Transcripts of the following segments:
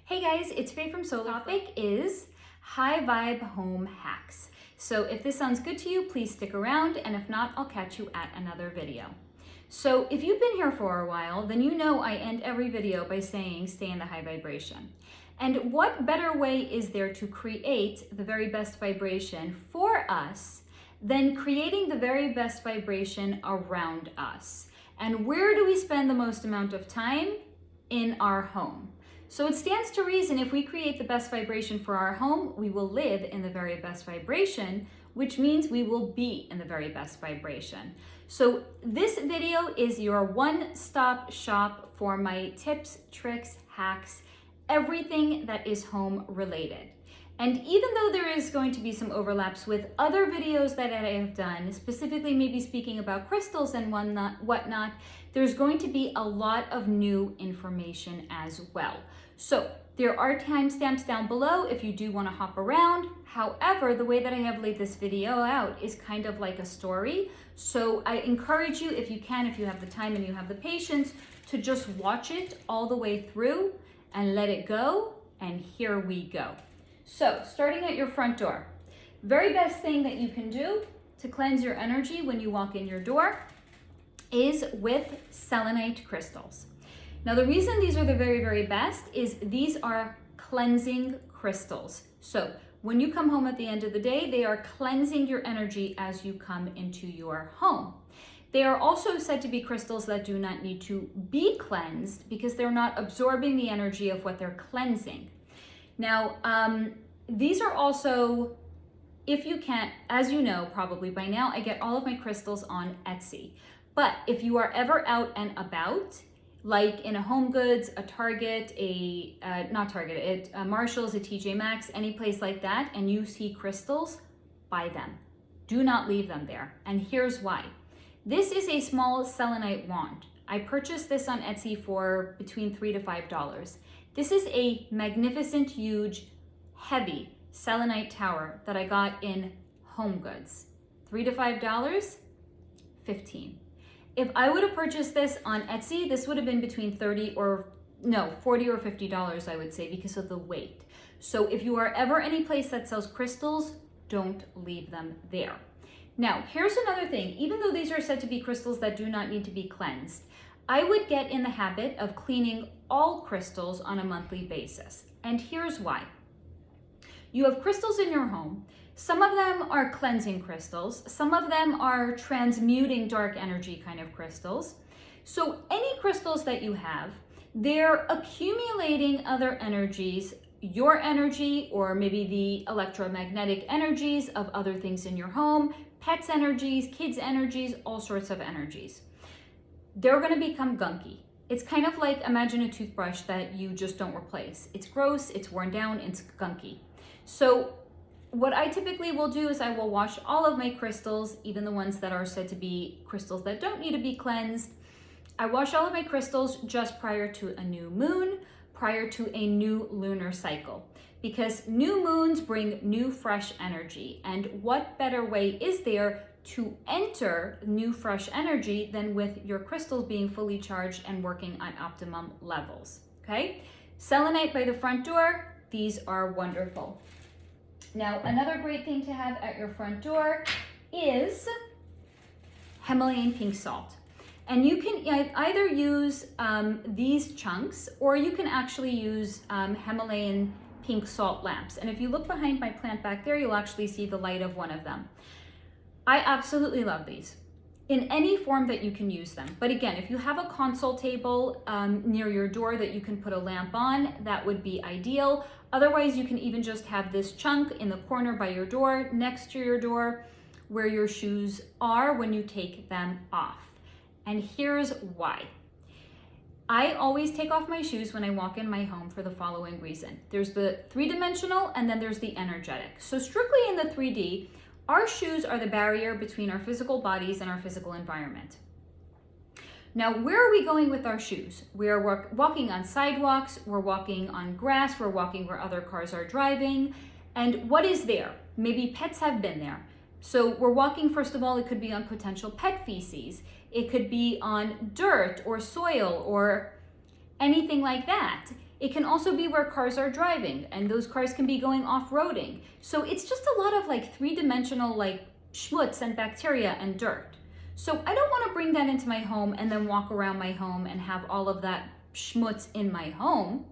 Hey guys, it's Faye from Solar. Topic is high vibe home hacks. So if this sounds good to you, please stick around, and if not, I'll catch you at another video. So if you've been here for a while, then you know I end every video by saying stay in the high vibration. And what better way is there to create the very best vibration for us than creating the very best vibration around us? And where do we spend the most amount of time? In our home. So it stands to reason if we create the best vibration for our home, we will live in the very best vibration, which means we will be in the very best vibration. So this video is your one-stop shop for my tips, tricks, hacks, everything that is home related. And even though there is going to be some overlaps with other videos that I have done, specifically maybe speaking about crystals and whatnot, there's going to be a lot of new information as well. So there are timestamps down below if you do want to hop around. However, the way that I have laid this video out is kind of like a story. So I encourage you, if you can, if you have the time and you have the patience, to just watch it all the way through and let it go. And here we go. So starting at your front door, very best thing that you can do to cleanse your energy when you walk in your door is with selenite crystals. Now the reason these are the very, very best is these are cleansing crystals. So when you come home at the end of the day, they are cleansing your energy as you come into your home. They are also said to be crystals that do not need to be cleansed because they're not absorbing the energy of what they're cleansing. Now, these are also, if you can't, as you know probably by now, I get all of my crystals on Etsy. But if you are ever out and about, like in a Home Goods, a Target, a Marshall's, a TJ Maxx, any place like that, and you see crystals, buy them. Do not leave them there. And here's why. This is a small selenite wand. I purchased this on Etsy for between $3 to $5. This is a magnificent, huge, heavy selenite tower that I got in Home Goods. $3 to $5, $15. If I would have purchased this on Etsy, this would have been between $40 or $50, I would say, because of the weight. So if you are ever any place that sells crystals, don't leave them there. Now, here's another thing. Even though these are said to be crystals that do not need to be cleansed, I would get in the habit of cleaning all crystals on a monthly basis. And here's why. You have crystals in your home. Some of them are cleansing crystals. Some of them are transmuting dark energy kind of crystals. So any crystals that you have, they're accumulating other energies, your energy, or maybe the electromagnetic energies of other things in your home, pets' energies, kids' energies, all sorts of energies. They're going to become gunky. It's kind of like, imagine a toothbrush that you just don't replace. It's gross, it's worn down, it's gunky. So what I typically will do is I will wash all of my crystals, even the ones that are said to be crystals that don't need to be cleansed. I wash all of my crystals just prior to a new moon, prior to a new lunar cycle, because new moons bring new fresh energy. And what better way is there to enter new fresh energy than with your crystals being fully charged and working on optimum levels, okay? Selenite by the front door, these are wonderful. Now, another great thing to have at your front door is Himalayan pink salt. And you can either use these chunks, or you can actually use Himalayan pink salt lamps. And if you look behind my plant back there, you'll actually see the light of one of them. I absolutely love these in any form that you can use them. But again, if you have a console table near your door that you can put a lamp on, that would be ideal. Otherwise, you can even just have this chunk in the corner by your door, next to your door, where your shoes are when you take them off. And here's why. I always take off my shoes when I walk in my home for the following reason. There's the three-dimensional and then there's the energetic. So strictly in the 3D, our shoes are the barrier between our physical bodies and our physical environment. Now, where are we going with our shoes? We are walking on sidewalks, we're walking on grass, we're walking where other cars are driving. And what is there? Maybe pets have been there. So we're walking, first of all, it could be on potential pet feces. It could be on dirt or soil or anything like that. It can also be where cars are driving, and those cars can be going off-roading. So it's just a lot of like three-dimensional like schmutz and bacteria and dirt. So I don't want to bring that into my home and then walk around my home and have all of that schmutz in my home.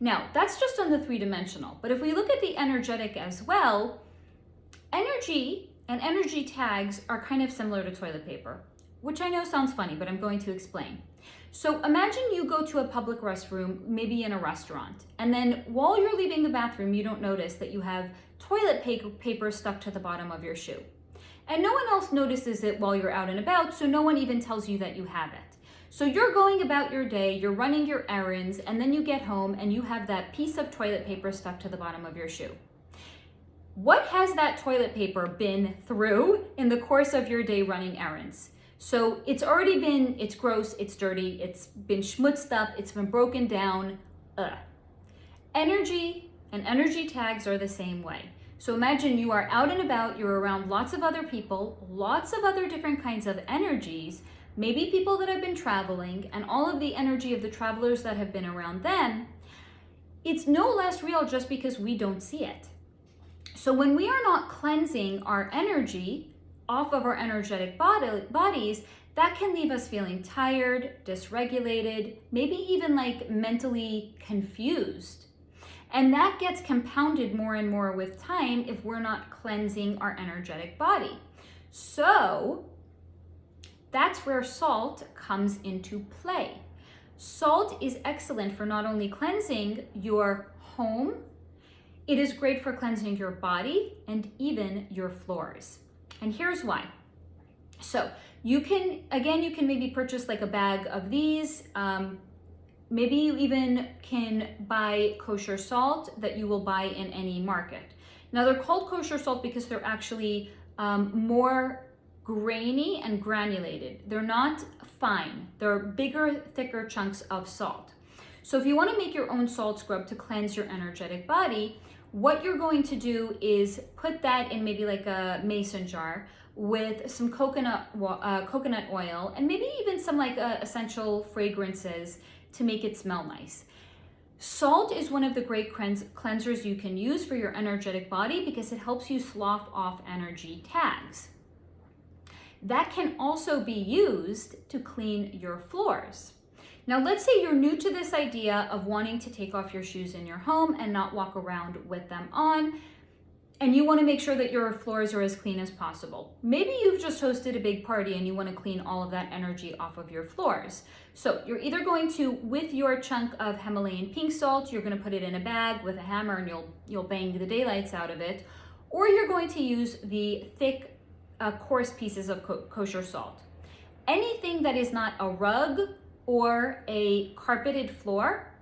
Now, that's just on the three-dimensional. But if we look at the energetic as well, energy and energy tags are kind of similar to toilet paper, which I know sounds funny, but I'm going to explain. So imagine you go to a public restroom, maybe in a restaurant, and then while you're leaving the bathroom, you don't notice that you have toilet paper stuck to the bottom of your shoe. And no one else notices it while you're out and about, so no one even tells you that you have it. So you're going about your day, you're running your errands, and then you get home and you have that piece of toilet paper stuck to the bottom of your shoe. What has that toilet paper been through in the course of your day running errands? So it's gross, it's dirty, it's been schmutzed up, it's been broken down. Energy and energy tags are the same way. So imagine you are out and about, you're around lots of other people, lots of other different kinds of energies, maybe people that have been traveling, and all of the energy of the travelers that have been around them. It's no less real just because we don't see it. So when we are not cleansing our energy off of our energetic bodies, that can leave us feeling tired, dysregulated, maybe even like mentally confused. And that gets compounded more and more with time if we're not cleansing our energetic body. So that's where salt comes into play. Salt is excellent for not only cleansing your home, it is great for cleansing your body and even your floors. And here's why. So you can maybe purchase like a bag of these. Maybe you even can buy kosher salt that you will buy in any market. Now they're called kosher salt because they're actually more grainy and granulated. They're not fine. They're bigger, thicker chunks of salt. So if you want to make your own salt scrub to cleanse your energetic body, what you're going to do is put that in maybe like a mason jar with some coconut oil and maybe even some like essential fragrances to make it smell nice. Salt is one of the great cleansers you can use for your energetic body because it helps you slough off energy tags. That can also be used to clean your floors. Now, let's say you're new to this idea of wanting to take off your shoes in your home and not walk around with them on, and you want to make sure that your floors are as clean as possible. Maybe you've just hosted a big party and you want to clean all of that energy off of your floors. So you're either going to, with your chunk of Himalayan pink salt, you're going to put it in a bag with a hammer and you'll bang the daylights out of it, or you're going to use the thick, coarse pieces of kosher salt. Anything that is not a rug or a carpeted floor,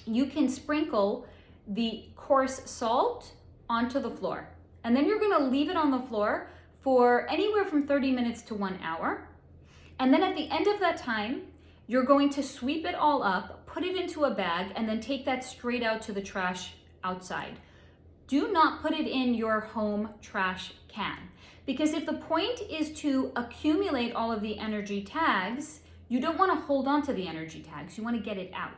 you can sprinkle the coarse salt onto the floor. And then you're gonna leave it on the floor for anywhere from 30 minutes to 1 hour. And then at the end of that time, you're going to sweep it all up, put it into a bag, and then take that straight out to the trash outside. Do not put it in your home trash can. Because if the point is to accumulate all of the energy tags, you don't want to hold on to the energy tags. You want to get it out.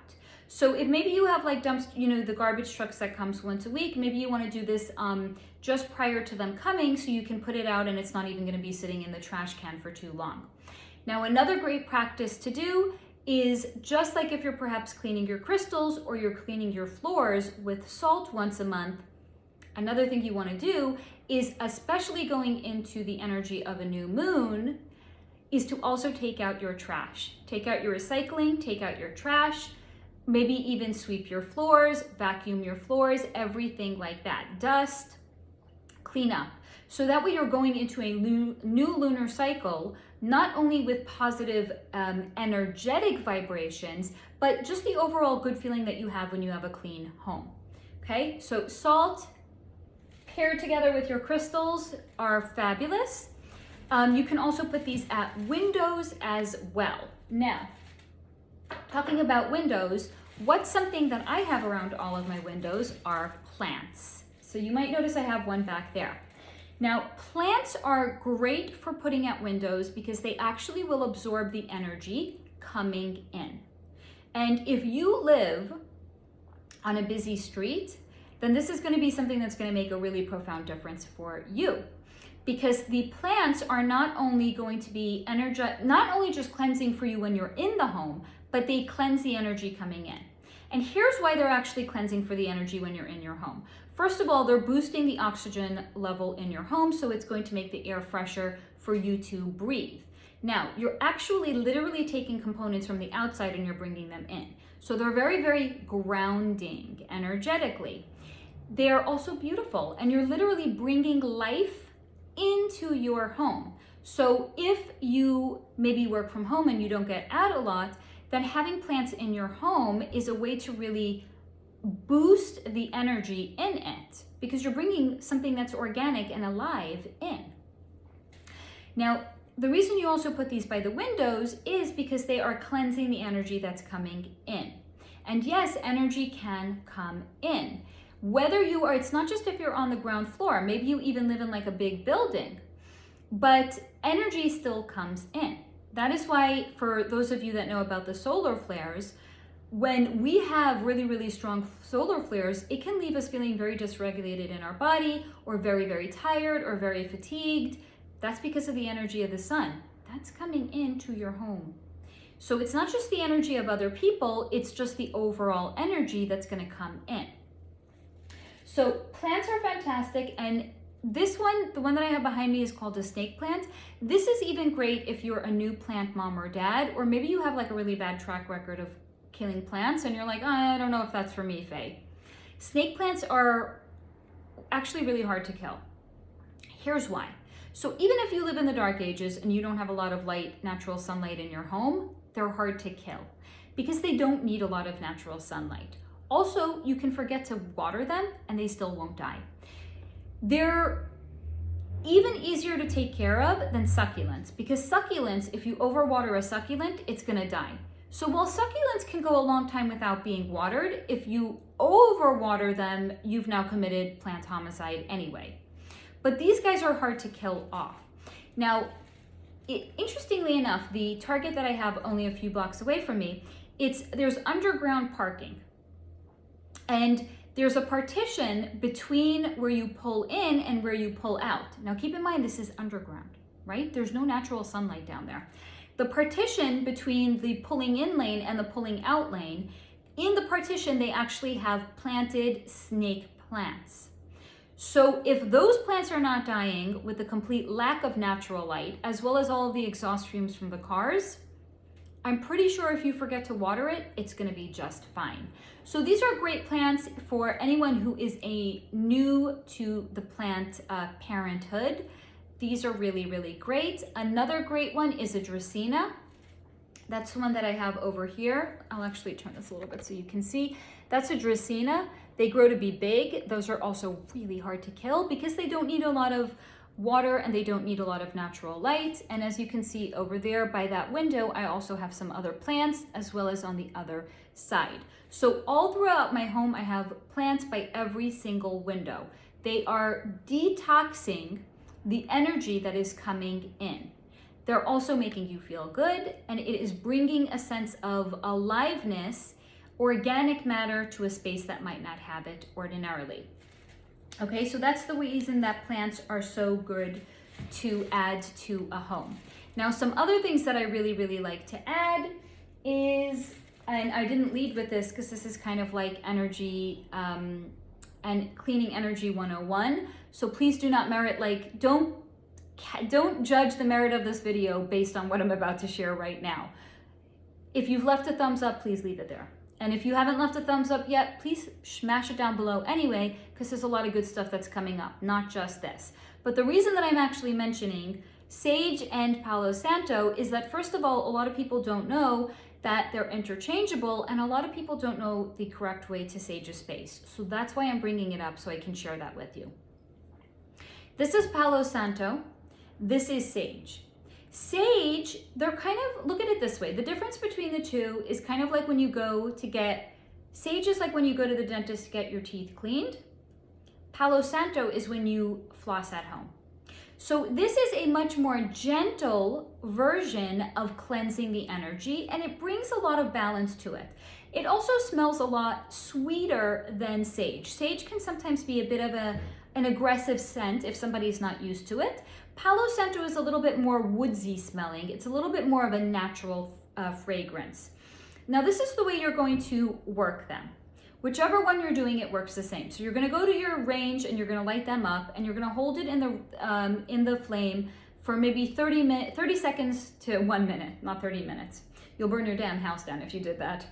So if maybe you have like the garbage trucks that comes once a week, maybe you want to do this just prior to them coming so you can put it out and it's not even going to be sitting in the trash can for too long. Now, another great practice to do is just like if you're perhaps cleaning your crystals or you're cleaning your floors with salt once a month, another thing you want to do is, especially going into the energy of a new moon, is to also take out your trash. Take out your recycling, take out your trash, maybe even sweep your floors, vacuum your floors, everything like that. Dust, clean up. So that way you're going into a new lunar cycle, not only with positive energetic vibrations, but just the overall good feeling that you have when you have a clean home. Okay, so salt paired together with your crystals are fabulous. You can also put these at windows as well. Now, talking about windows, what's something that I have around all of my windows are plants. So you might notice I have one back there. Now, plants are great for putting at windows because they actually will absorb the energy coming in. And if you live on a busy street, then this is going to be something that's going to make a really profound difference for you. Because the plants are not only going to be not only just cleansing for you when you're in the home, but they cleanse the energy coming in. And here's why they're actually cleansing for the energy when you're in your home. First of all, they're boosting the oxygen level in your home, so it's going to make the air fresher for you to breathe. Now, you're actually literally taking components from the outside and you're bringing them in. So they're very, very grounding energetically. They are also beautiful, and you're literally bringing life into your home. So if you maybe work from home and you don't get out a lot, then having plants in your home is a way to really boost the energy in it, because you're bringing something that's organic and alive in. Now, the reason you also put these by the windows is because they are cleansing the energy that's coming in. And yes, energy can come in. Whether you are, it's not just if you're on the ground floor, maybe you even live in like a big building, but energy still comes in. That is why, for those of you that know about the solar flares, when we have really, really strong solar flares, it can leave us feeling very dysregulated in our body, or very, very tired, or very fatigued. That's because of the energy of the sun. That's coming into your home. So it's not just the energy of other people, it's just the overall energy that's going to come in. So plants are fantastic, and this one, the one that I have behind me, is called a snake plant. This is even great if you're a new plant mom or dad, or maybe you have like a really bad track record of killing plants and you're like, oh, I don't know if that's for me, Faye. Snake plants are actually really hard to kill. Here's why. So even if you live in the dark ages and you don't have a lot of light, natural sunlight in your home, they're hard to kill because they don't need a lot of natural sunlight. Also, you can forget to water them and they still won't die. They're even easier to take care of than succulents, because succulents, if you overwater a succulent, it's gonna die. So while succulents can go a long time without being watered, if you overwater them, you've now committed plant homicide anyway. But these guys are hard to kill off. Now, interestingly enough, the Target that I have only a few blocks away from me, there's underground parking. And there's a partition between where you pull in and where you pull out. Now keep in mind, this is underground, right? There's no natural sunlight down there. The partition between the pulling in lane and the pulling out lane, in the partition, they actually have planted snake plants. So if those plants are not dying with the complete lack of natural light, as well as all of the exhaust fumes from the cars, I'm pretty sure if you forget to water it, it's gonna be just fine. So these are great plants for anyone who is new to the plant parenthood. These are really, really great. Another great one is a Dracaena. That's the one that I have over here. I'll actually turn this a little bit so you can see. That's a Dracaena. They grow to be big. Those are also really hard to kill because they don't need a lot of water and they don't need a lot of natural light. And as you can see over there by that window, I also have some other plants as well as on the other side. So all throughout my home, I have plants by every single window. They are detoxing the energy that is coming in. They're also making you feel good, and it is bringing a sense of aliveness, organic matter to a space that might not have it ordinarily. Okay, so that's the reason that plants are so good to add to a home. Now, some other things that I really, really like to add is, and I didn't lead with this because this is kind of like energy and cleaning energy 101. So please do not don't judge the merit of this video based on what I'm about to share right now. If you've left a thumbs up, please leave it there. And if you haven't left a thumbs up yet, please smash it down below anyway, because there's a lot of good stuff that's coming up, not just this. But the reason that I'm actually mentioning sage and Palo Santo is that, first of all, a lot of people don't know that they're interchangeable, and a lot of people don't know the correct way to sage a space. So that's why I'm bringing it up, so I can share that with you. This is Palo Santo. This is sage. Sage, they're kind of, look at it this way. The difference between the two is kind of like when you go to get, sage is like when you go to the dentist to get your teeth cleaned. Palo Santo is when you floss at home. So this is a much more gentle version of cleansing the energy, and it brings a lot of balance to it. It also smells a lot sweeter than sage. Sage can sometimes be a bit of an aggressive scent if somebody's not used to it. Palo Santo is a little bit more woodsy smelling. It's a little bit more of a natural fragrance. Now this is the way you're going to work them. Whichever one you're doing, it works the same. So you're gonna go to your range and you're gonna light them up, and you're gonna hold it in the flame for maybe 30 seconds to 1 minute, not 30 minutes. You'll burn your damn house down if you did that.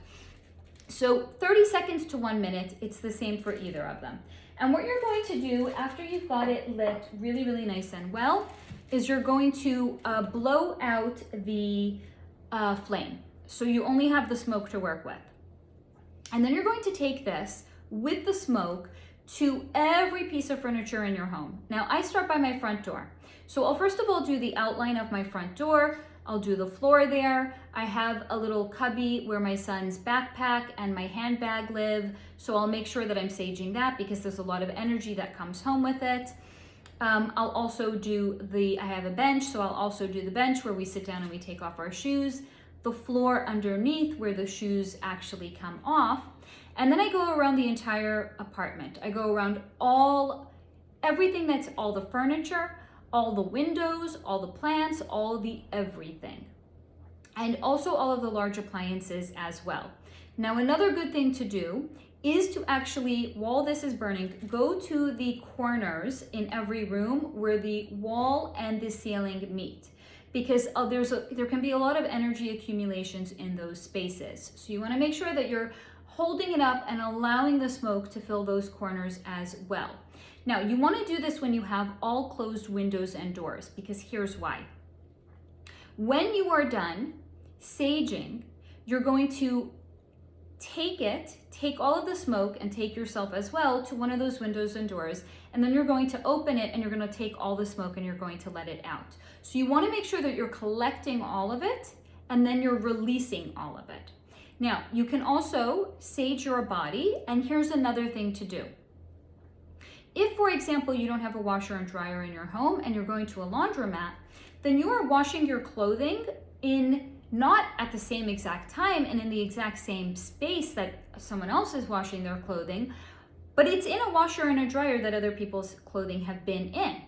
So 30 seconds to 1 minute, it's the same for either of them. And what you're going to do after you've got it lit really, really nice and well is you're going to blow out the flame. So you only have the smoke to work with. And then you're going to take this with the smoke to every piece of furniture in your home. Now I start by my front door. So I'll first of all do the outline of my front door. I'll do the floor there. I have a little cubby where my son's backpack and my handbag live. So I'll make sure that I'm saging that because there's a lot of energy that comes home with it. I'll also do I have a bench, so I'll also do the bench where we sit down and we take off our shoes, the floor underneath where the shoes actually come off. And then I go around the entire apartment. I go around everything that's all the furniture, all the windows, all the plants, all the everything. And also all of the large appliances as well. Now, another good thing to do is to actually, while this is burning, go to the corners in every room where the wall and the ceiling meet. Because there can be a lot of energy accumulations in those spaces. So you wanna make sure that you're holding it up and allowing the smoke to fill those corners as well. Now, you wanna do this when you have all closed windows and doors, because here's why. When you are done saging, you're going to take all of the smoke and take yourself as well to one of those windows and doors, and then you're going to open it and you're going to take all the smoke and you're going to let it out. So you want to make sure that you're collecting all of it and then you're releasing all of it. Now, you can also sage your body, and here's another thing to do. If, for example, you don't have a washer and dryer in your home and you're going to a laundromat, then you are washing your clothing not at the same exact time and in the exact same space that someone else is washing their clothing, but it's in a washer and a dryer that other people's clothing have been in.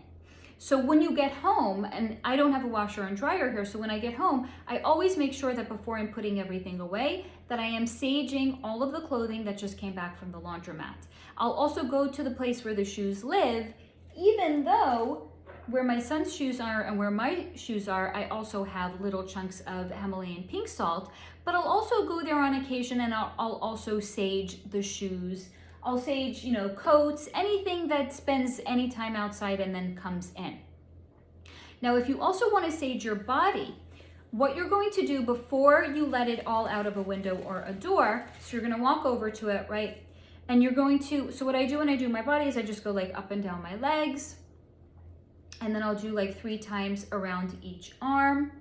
So when you get home, and I don't have a washer and dryer here, so when I get home, I always make sure that before I'm putting everything away, that I am saging all of the clothing that just came back from the laundromat. I'll also go to the place where the shoes live, even though where my son's shoes are and where my shoes are, I also have little chunks of Himalayan pink salt, but I'll also go there on occasion and I'll also sage the shoes. I'll sage, coats, anything that spends any time outside and then comes in. Now, if you also want to sage your body, what you're going to do before you let it all out of a window or a door, so you're going to walk over to it, right? And you're going to, so what I do when I do my body is I just go like up and down my legs, and then I'll do like 3 times around each arm.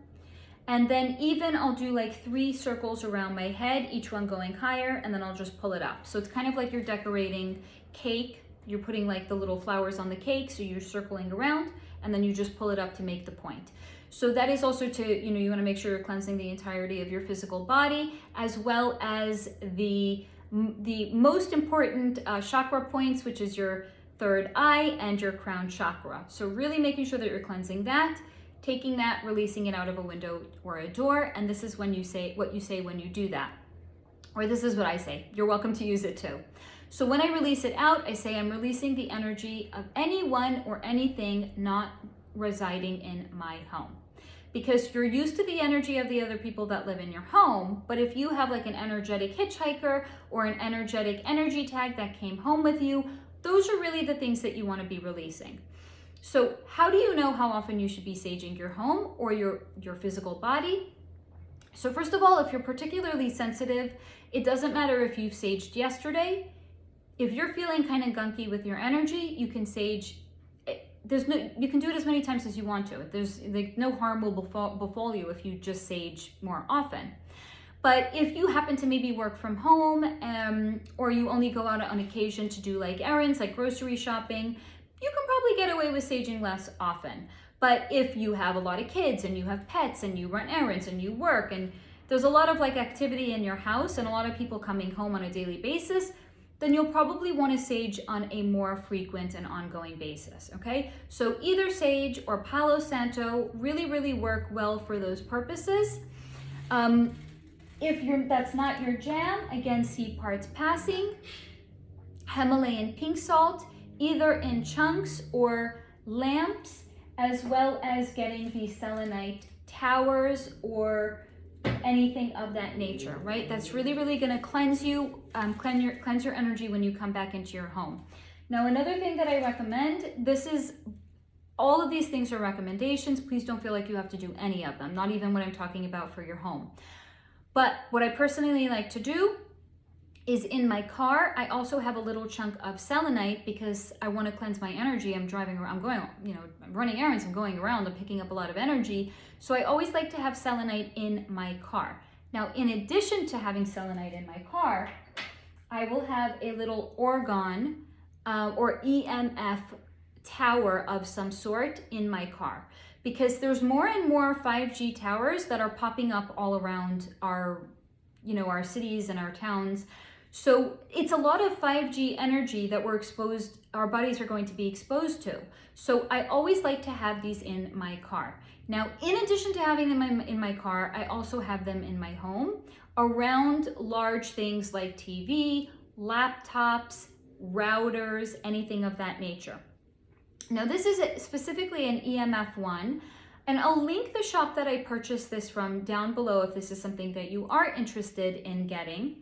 And then even I'll do like 3 circles around my head, each one going higher, and then I'll just pull it up. So it's kind of like you're decorating cake. You're putting like the little flowers on the cake, so you're circling around, and then you just pull it up to make the point. So that is also to, you wanna make sure you're cleansing the entirety of your physical body, as well as the most important chakra points, which is your 3rd eye and your crown chakra. So really making sure that you're cleansing that, taking that, releasing it out of a window or a door, and this is what you say when you do that. Or this is what I say. You're welcome to use it too. So when I release it out, I say I'm releasing the energy of anyone or anything not residing in my home. Because you're used to the energy of the other people that live in your home, but if you have like an energetic hitchhiker or an energetic energy tag that came home with you, those are really the things that you want to be releasing. So how do you know how often you should be saging your home or your physical body? So first of all, if you're particularly sensitive, it doesn't matter if you've saged yesterday. If you're feeling kind of gunky with your energy, you can sage. You can do it as many times as you want to. There's like no harm will befall you if you just sage more often. But if you happen to maybe work from home, or you only go out on occasion to do like errands, like grocery shopping, you can probably get away with saging less often. But if you have a lot of kids and you have pets and you run errands and you work and there's a lot of like activity in your house and a lot of people coming home on a daily basis, then you'll probably want a sage on a more frequent and ongoing basis, okay? So either sage or Palo Santo really work well for those purposes. If that's not your jam, again, sea parts passing, Himalayan pink salt, either in chunks or lamps, as well as getting the selenite towers or anything of that nature, right? That's really going to cleanse you, cleanse your energy when you come back into your home. Now, another thing that I recommend, all of these things are recommendations. Please don't feel like you have to do any of them, not even what I'm talking about for your home. But what I personally like to do is in my car, I also have a little chunk of selenite because I want to cleanse my energy. I'm driving around, I'm running errands, I'm going around, I'm picking up a lot of energy. So I always like to have selenite in my car. Now, in addition to having selenite in my car, I will have a little Orgone or EMF tower of some sort in my car, because there's more and more 5G towers that are popping up all around our cities and our towns. So it's a lot of 5G energy that our bodies are going to be exposed to. So I always like to have these in my car. Now, in addition to having them in my car, I also have them in my home around large things like TV, laptops, routers, anything of that nature. Now, this is specifically an EMF one, and I'll link the shop that I purchased this from down below if this is something that you are interested in getting.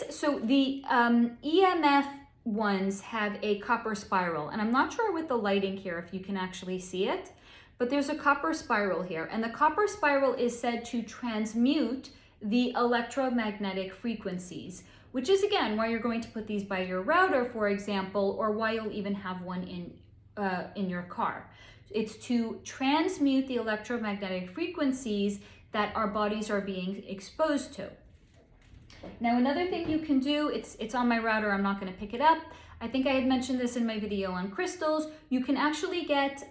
So the EMF ones have a copper spiral, and I'm not sure with the lighting here if you can actually see it, but there's a copper spiral here, and the copper spiral is said to transmute the electromagnetic frequencies, which is again why you're going to put these by your router, for example, or why you'll even have one in your car. It's to transmute the electromagnetic frequencies that our bodies are being exposed to. Now, another thing you can do, it's on my router, I'm not going to pick it up. I think I had mentioned this in my video on crystals. You can actually get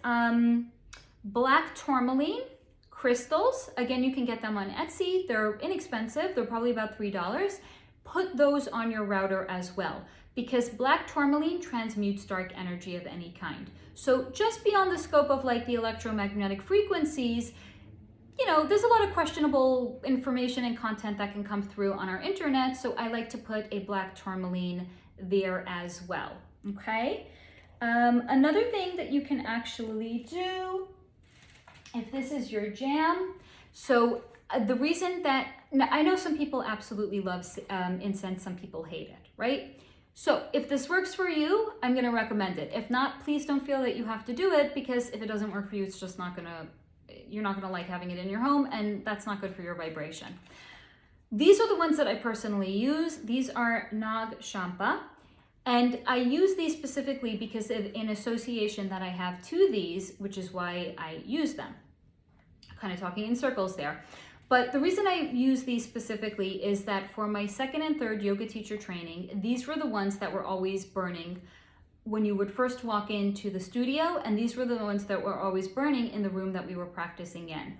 black tourmaline crystals. Again, you can get them on Etsy. They're inexpensive. They're probably about $3. Put those on your router as well, because black tourmaline transmutes dark energy of any kind. So just beyond the scope of like the electromagnetic frequencies, there's a lot of questionable information and content that can come through on our internet. So I like to put a black tourmaline there as well. Okay. Another thing that you can actually do, if this is your jam. So the reason that, now I know some people absolutely love incense, some people hate it, right? So if this works for you, I'm going to recommend it. If not, please don't feel that you have to do it, because if it doesn't work for you, it's just you're not going to like having it in your home, and that's not good for your vibration. These are the ones that I personally use. These are Nag Champa, and I use these specifically because of an association that I have to these, which is why I use them. Kind of talking in circles there. But the reason I use these specifically is that for my second and third yoga teacher training, these were the ones that were always burning when you would first walk into the studio, and these were the ones that were always burning in the room that we were practicing in.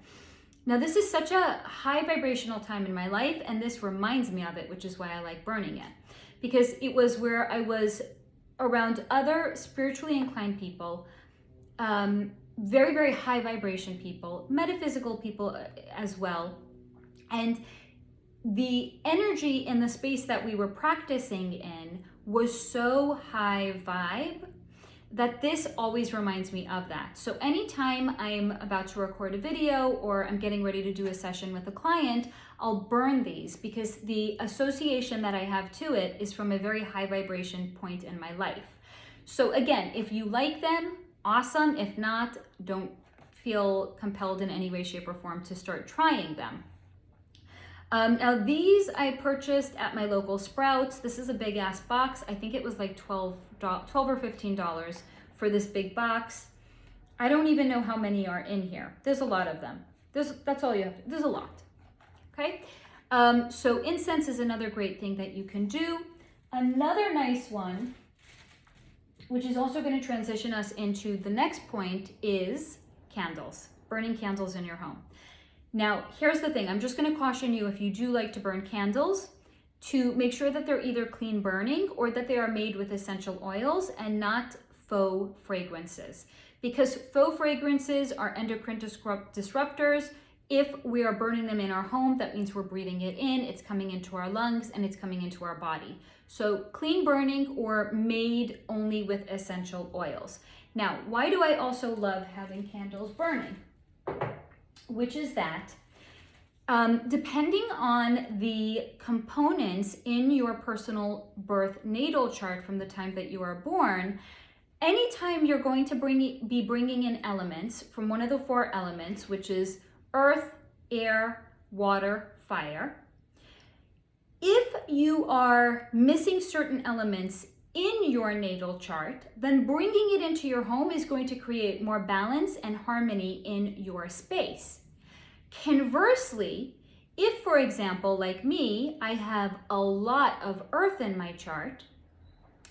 Now, this is such a high vibrational time in my life, and this reminds me of it, which is why I like burning it, because it was where I was around other spiritually inclined people, very high vibration people, metaphysical people as well. And the energy in the space that we were practicing in was so high vibe that this always reminds me of that. So anytime I'm about to record a video or I'm getting ready to do a session with a client, I'll burn these, because the association that I have to it is from a very high vibration point in my life. So again, if you like them, awesome. If not, don't feel compelled in any way, shape, or form to start trying them. Now these I purchased at my local Sprouts. This is a big ass box. I think it was like $12 or $15 for this big box. I don't even know how many are in here. There's a lot of them. That's all you have to, there's a lot. Okay. So incense is another great thing that you can do. Another nice one, which is also going to transition us into the next point, is candles, burning candles in your home. Now, here's the thing. I'm just going to caution you, if you do like to burn candles, to make sure that they're either clean burning or that they are made with essential oils and not faux fragrances. Because faux fragrances are endocrine disruptors. If we are burning them in our home, that means we're breathing it in, it's coming into our lungs, and it's coming into our body. So clean burning or made only with essential oils. Now, why do I also love having candles burning? Which is that depending on the components in your personal birth natal chart from the time that you are born, anytime you're going to be bringing in elements from one of the 4 elements, which is earth, air, water, fire, if you are missing certain elements in your natal chart, then bringing it into your home is going to create more balance and harmony in your space. Conversely, if, for example, like me, I have a lot of earth in my chart,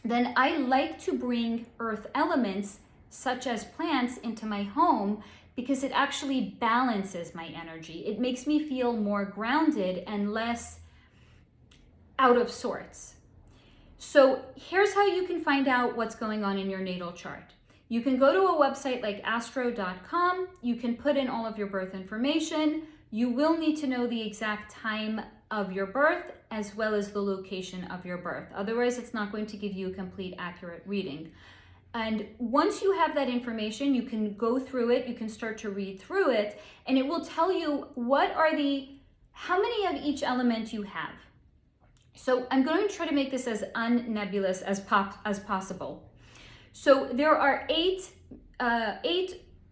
then I like to bring earth elements such as plants into my home because it actually balances my energy. It makes me feel more grounded and less out of sorts. So here's how you can find out what's going on in your natal chart. You can go to a website like astro.com. You can put in all of your birth information. You will need to know the exact time of your birth as well as the location of your birth. Otherwise, it's not going to give you a complete accurate reading. And once you have that information, you can go through it, you can start to read through it, and it will tell you how many of each element you have. So I'm going to try to make this as unnebulous as possible. So there are eight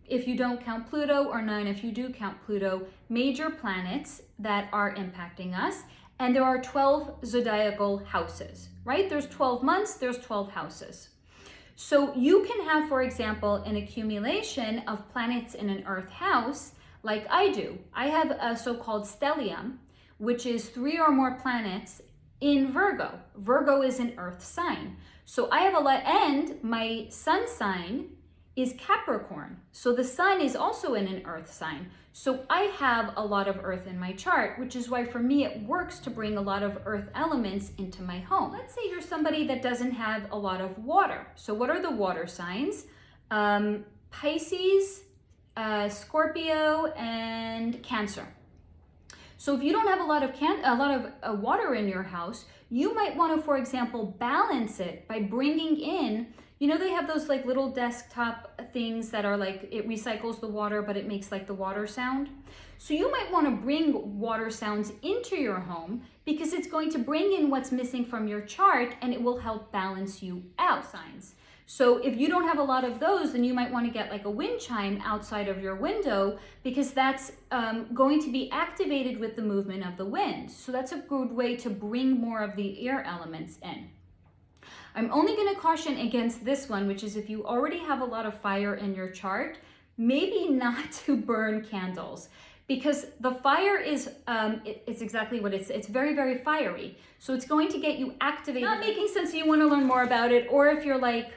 if you don't count Pluto, or 9 if you do count Pluto, major planets that are impacting us. And there are 12 zodiacal houses, right? There's 12 months, there's 12 houses. So you can have, for example, an accumulation of planets in an earth house like I do. I have a so-called stellium, which is 3 or more planets in Virgo. Virgo is an earth sign. So I have a lot, and my sun sign is Capricorn. So the sun is also in an earth sign. So I have a lot of earth in my chart, which is why for me it works to bring a lot of earth elements into my home. Let's say you're somebody that doesn't have a lot of water. So what are the water signs? Pisces, Scorpio, and Cancer. So if you don't have a lot of water in your house, you might want to, for example, balance it by bringing in, they have those like little desktop things that are like, it recycles the water, but it makes like the water sound. So you might want to bring water sounds into your home because it's going to bring in what's missing from your chart and it will help balance you out. Signs. So if you don't have a lot of those, then you might want to get like a wind chime outside of your window because that's going to be activated with the movement of the wind. So that's a good way to bring more of the air elements in. I'm only going to caution against this one, which is if you already have a lot of fire in your chart, maybe not to burn candles. Because the fire is, it's exactly what it's very, very fiery. So it's going to get you activated. Not making sense, you want to learn more about it. Or if you're like,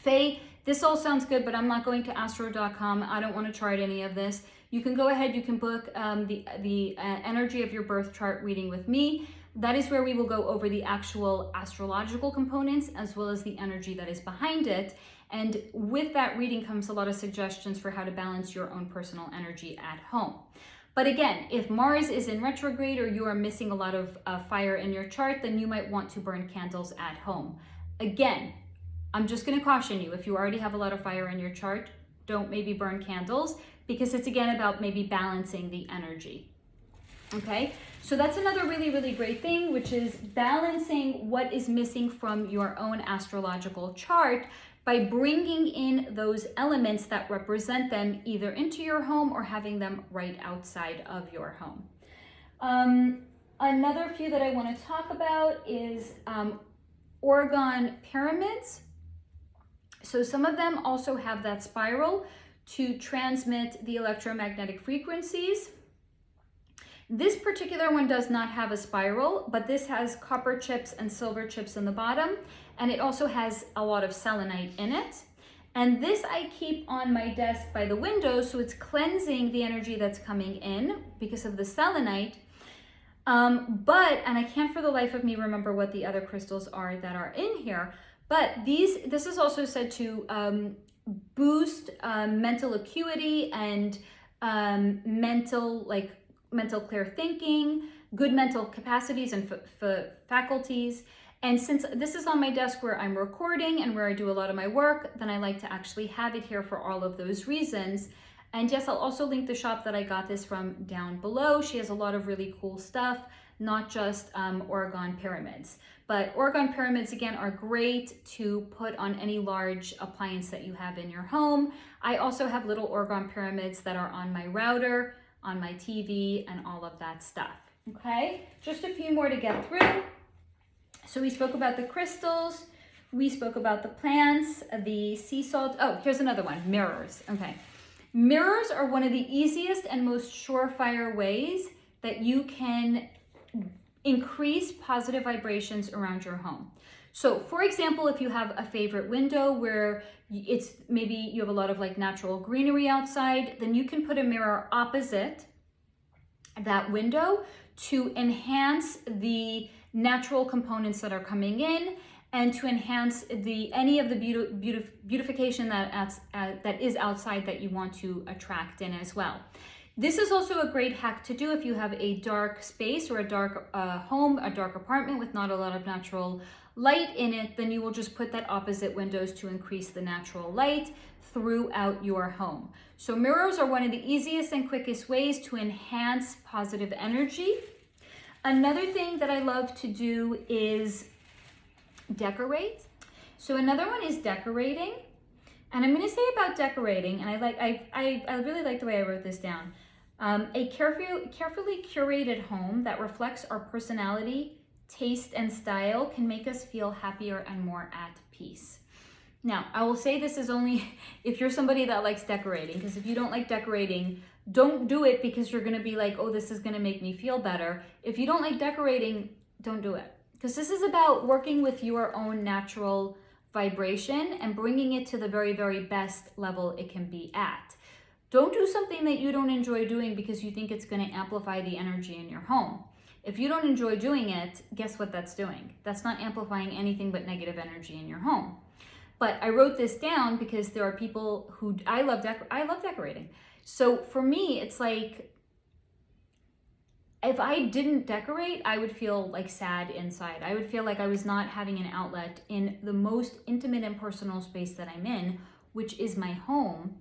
Faye, this all sounds good, but I'm not going to astro.com. I don't want to chart any of this. You can go ahead, you can book the energy of your birth chart reading with me. That is where we will go over the actual astrological components as well as the energy that is behind it. And with that reading comes a lot of suggestions for how to balance your own personal energy at home. But again, if Mars is in retrograde or you are missing a lot of fire in your chart, then you might want to burn candles at home. Again, I'm just going to caution you, if you already have a lot of fire in your chart, don't maybe burn candles because it's again about maybe balancing the energy. Okay, so that's another really, really great thing, which is balancing what is missing from your own astrological chart by bringing in those elements that represent them either into your home or having them right outside of your home. Another few that I want to talk about is Orgone pyramids. So some of them also have that spiral to transmit the electromagnetic frequencies. This particular one does not have a spiral, but this has copper chips and silver chips in the bottom, and it also has a lot of selenite in it. And this I keep on my desk by the window, so it's cleansing the energy that's coming in because of the selenite. And I can't for the life of me remember what the other crystals are that are in here, but this is also said to boost mental acuity and mental clear thinking, good mental capacities and faculties. And since this is on my desk where I'm recording and where I do a lot of my work, then I like to actually have it here for all of those reasons. And yes, I'll also link the shop that I got this from down below. She has a lot of really cool stuff, not just Orgone pyramids. But Orgone pyramids, again, are great to put on any large appliance that you have in your home. I also have little Orgone pyramids that are on my router, on my TV, and all of that stuff. Okay, just a few more to get through. So we spoke about the crystals, we spoke about the plants, the sea salt. Oh, here's another one, mirrors. Okay, mirrors are one of the easiest and most surefire ways that you can increase positive vibrations around your home. So for example, if you have a favorite window where it's maybe you have a lot of like natural greenery outside, then you can put a mirror opposite that window to enhance the natural components that are coming in and to enhance any of the beautification that is outside that you want to attract in as well. This is also a great hack to do if you have a dark space or a dark home, a dark apartment with not a lot of natural light in it, then you will just put that opposite windows to increase the natural light throughout your home. So mirrors are one of the easiest and quickest ways to enhance positive energy. Another thing that I love to do is decorate. So another one is decorating. And I'm going to say about decorating, and I really like the way I wrote this down. A carefully curated home that reflects our personality, taste, and style can make us feel happier and more at peace. Now, I will say this is only if you're somebody that likes decorating, because if you don't like decorating, don't do it because you're going to be like, oh, this is going to make me feel better. If you don't like decorating, don't do it. Because this is about working with your own natural vibration and bringing it to the very, very best level it can be at. Don't do something that you don't enjoy doing because you think it's going to amplify the energy in your home. If you don't enjoy doing it, guess what that's doing? That's not amplifying anything but negative energy in your home. But I wrote this down because there are people who I love decorating. So for me, it's like if I didn't decorate, I would feel like sad inside. I would feel like I was not having an outlet in the most intimate and personal space that I'm in, which is my home,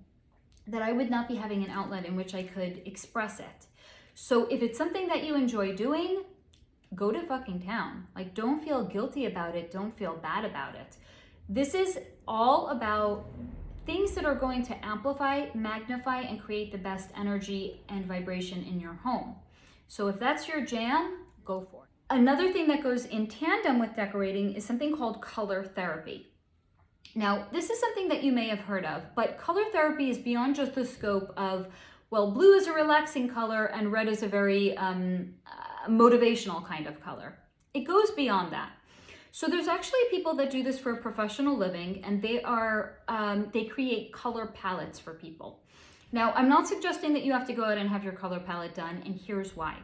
that I would not be having an outlet in which I could express it. So if it's something that you enjoy doing, go to fucking town. Like, don't feel guilty about it. Don't feel bad about it. This is all about things that are going to amplify, magnify, and create the best energy and vibration in your home. So if that's your jam, go for it. Another thing that goes in tandem with decorating is something called color therapy. Now, this is something that you may have heard of, but color therapy is beyond just the scope of, well, blue is a relaxing color and red is a very motivational kind of color. It goes beyond that. So there's actually people that do this for a professional living, and they create color palettes for people. Now, I'm not suggesting that you have to go out and have your color palette done, and here's why.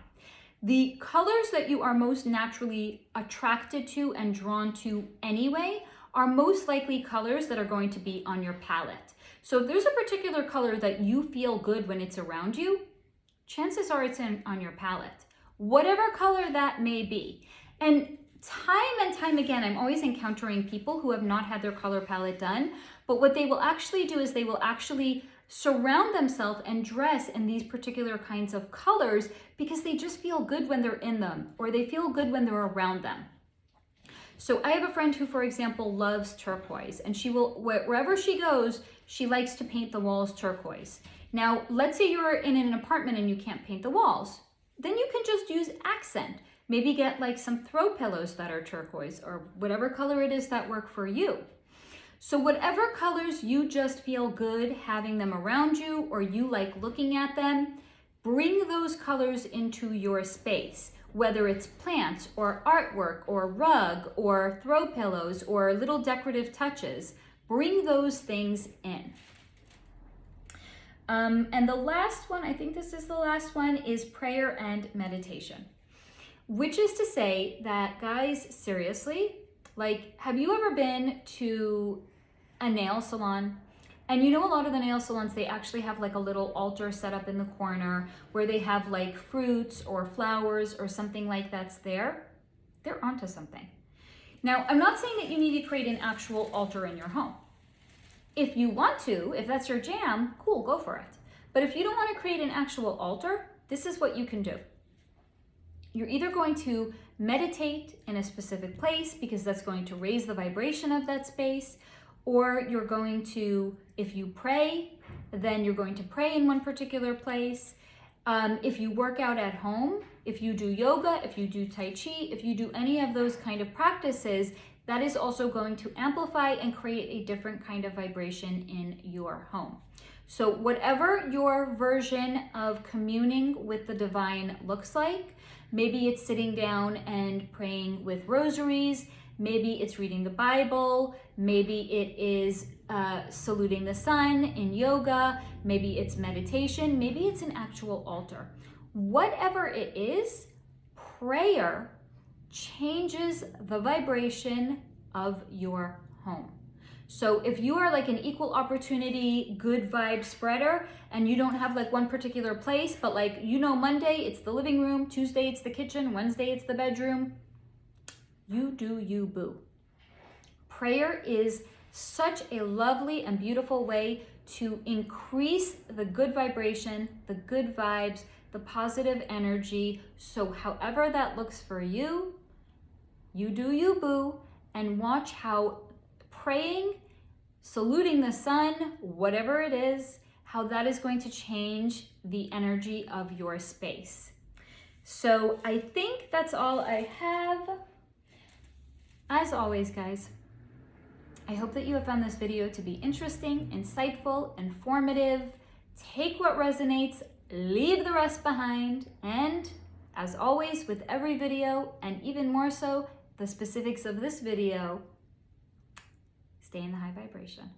The colors that you are most naturally attracted to and drawn to anyway are most likely colors that are going to be on your palette. So if there's a particular color that you feel good when it's around you, chances are it's on your palette, whatever color that may be. And time again, I'm always encountering people who have not had their color palette done, but what they will actually do is they will actually surround themselves and dress in these particular kinds of colors because they just feel good when they're in them, or they feel good when they're around them. So I have a friend who, for example, loves turquoise, and she will, wherever she goes, she likes to paint the walls turquoise. Now, let's say you're in an apartment and you can't paint the walls. Then you can just use accent. Maybe get like some throw pillows that are turquoise or whatever color it is that work for you. So whatever colors you just feel good having them around you or you like looking at them, bring those colors into your space, whether it's plants or artwork or rug or throw pillows or little decorative touches. Bring those things in. And the last one, I think this is the last one, is prayer and meditation. Which is to say that, guys, seriously, like, have you ever been to a nail salon? And you know, a lot of the nail salons, they actually have like a little altar set up in the corner where they have like fruits or flowers or something like that's there. They're onto something. Now, I'm not saying that you need to create an actual altar in your home. If you want to, if that's your jam, cool, go for it. But if you don't want to create an actual altar, this is what you can do. You're either going to meditate in a specific place because that's going to raise the vibration of that space, or you're going to, if you pray, then you're going to pray in one particular place. If you work out at home, if you do yoga, if you do Tai Chi, if you do any of those kind of practices, that is also going to amplify and create a different kind of vibration in your home. So whatever your version of communing with the divine looks like, maybe it's sitting down and praying with rosaries, maybe it's reading the Bible, maybe it is saluting the sun in yoga, maybe it's meditation, maybe it's an actual altar. Whatever it is, prayer changes the vibration of your home. So if you are like an equal opportunity, good vibe spreader, and you don't have like one particular place, but like, you know, Monday it's the living room, Tuesday it's the kitchen, Wednesday it's the bedroom, you do you, boo. Prayer is such a lovely and beautiful way to increase the good vibration, the good vibes, the positive energy. So however that looks for you, you do you, boo, and watch how praying, saluting the sun, whatever it is, how that is going to change the energy of your space. So I think that's all I have. As always, guys, I hope that you have found this video to be interesting, insightful, informative. Take what resonates, leave the rest behind, and as always with every video, and even more so the specifics of this video, stay in the high vibration.